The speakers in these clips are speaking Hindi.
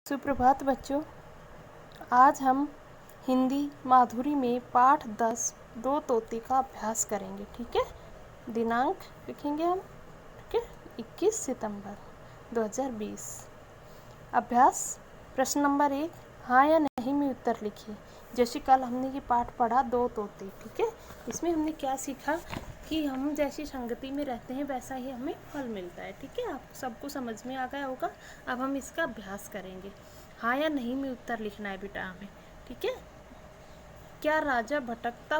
सुप्रभात बच्चों। आज हम हिंदी माधुरी में पाठ 10 दो तोते का अभ्यास करेंगे। ठीक है, दिनांक लिखेंगे हम। ठीक है, 21 सितंबर 2020। अभ्यास प्रश्न नंबर 1, हाँ या नहीं में उत्तर लिखिए। जैसे कल हमने ये पाठ पढ़ा दो तोते। ठीक है, इसमें हमने क्या सीखा कि हम जैसी संगति में रहते हैं वैसा ही हमें फल मिलता है। ठीक है, आप सबको समझ में आ गया होगा। अब हम इसका अभ्यास करेंगे। हाँ या नहीं में उत्तर लिखना है बेटा हमें। ठीक है, क्या राजा भटकता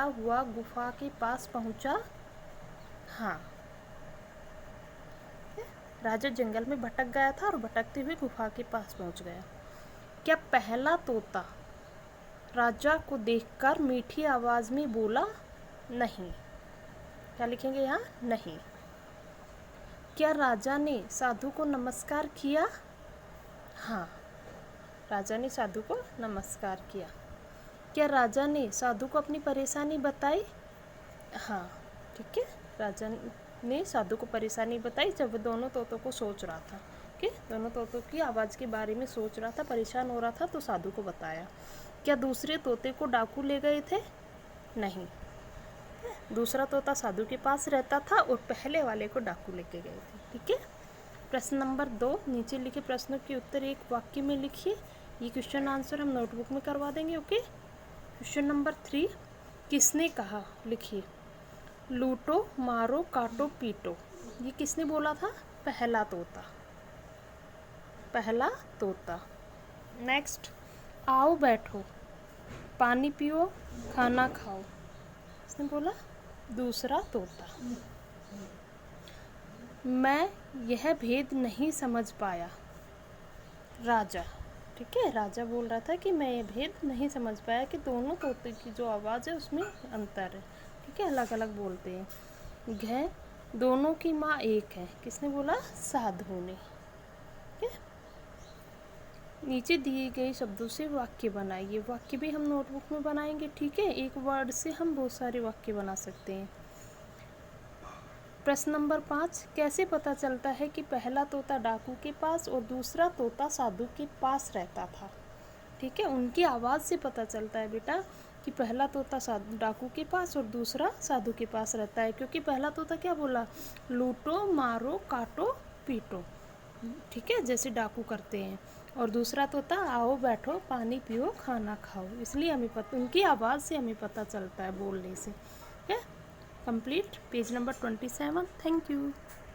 हुआ गुफा के पास पहुंचा? हाँ, राजा जंगल में भटक गया था और भटकते हुए गुफा के पास पहुंच गया। क्या पहला तोता राजा को देखकर मीठी आवाज में बोला? नहीं। क्या लिखेंगे यहाँ? नहीं। क्या राजा ने साधु को नमस्कार किया? हाँ, राजा ने साधु को नमस्कार किया। क्या राजा ने साधु को अपनी परेशानी बताई? हाँ, ठीक है, राजा ने साधु को परेशानी बताई जब वो दोनों तोतों को सोच रहा था। ठीक है, दोनों तोतों की आवाज़ के बारे में सोच रहा था, परेशान हो रहा था, तो साधु को बताया। क्या दूसरे तोते को डाकू ले गए थे? नहीं। दूसरा तोता साधु के पास रहता था और पहले वाले को डाकू लेके गए थे। ठीक है, प्रश्न नंबर 2, नीचे लिखे प्रश्नों के उत्तर एक वाक्य में लिखिए। ये क्वेश्चन आंसर हम नोटबुक में करवा देंगे। ओके। क्वेश्चन नंबर 3, किसने कहा? लिखिए। लूटो, मारो, काटो, पीटो, ये किसने बोला था? पहला तोता। पहला तोता। नेक्स्ट, आओ बैठो, पानी पियो, खाना खाओ, किसने बोला? दूसरा तोता। मैं यह भेद नहीं समझ पाया। राजा। ठीक है, राजा बोल रहा था कि मैं ये भेद नहीं समझ पाया कि दोनों तोते की जो आवाज़ है उसमें अंतर है। ठीक है, अलग अलग बोलते हैं। घ, दोनों की माँ एक है, किसने बोला? साधु ने। ठीक है, नीचे दिए गए शब्दों से वाक्य बनाइए। वाक्य भी हम नोटबुक में बनाएंगे। ठीक है, एक वर्ड से हम बहुत सारे वाक्य बना सकते हैं। प्रश्न नंबर 5, कैसे पता चलता है कि पहला तोता डाकू के पास और दूसरा तोता साधु के पास रहता था? ठीक है, उनकी आवाज़ से पता चलता है बेटा कि पहला तोता डाकू के पास और दूसरा साधु के पास रहता है, क्योंकि पहला तोता क्या बोला? लूटो, मारो, काटो, पीटो। ठीक है, जैसे डाकू करते हैं। और दूसरा तोता आओ बैठो, पानी पियो, खाना खाओ। इसलिए हमें उनकी आवाज़ से हमें पता चलता है, बोलने से। ठीक है, complete page number 27। Thank you.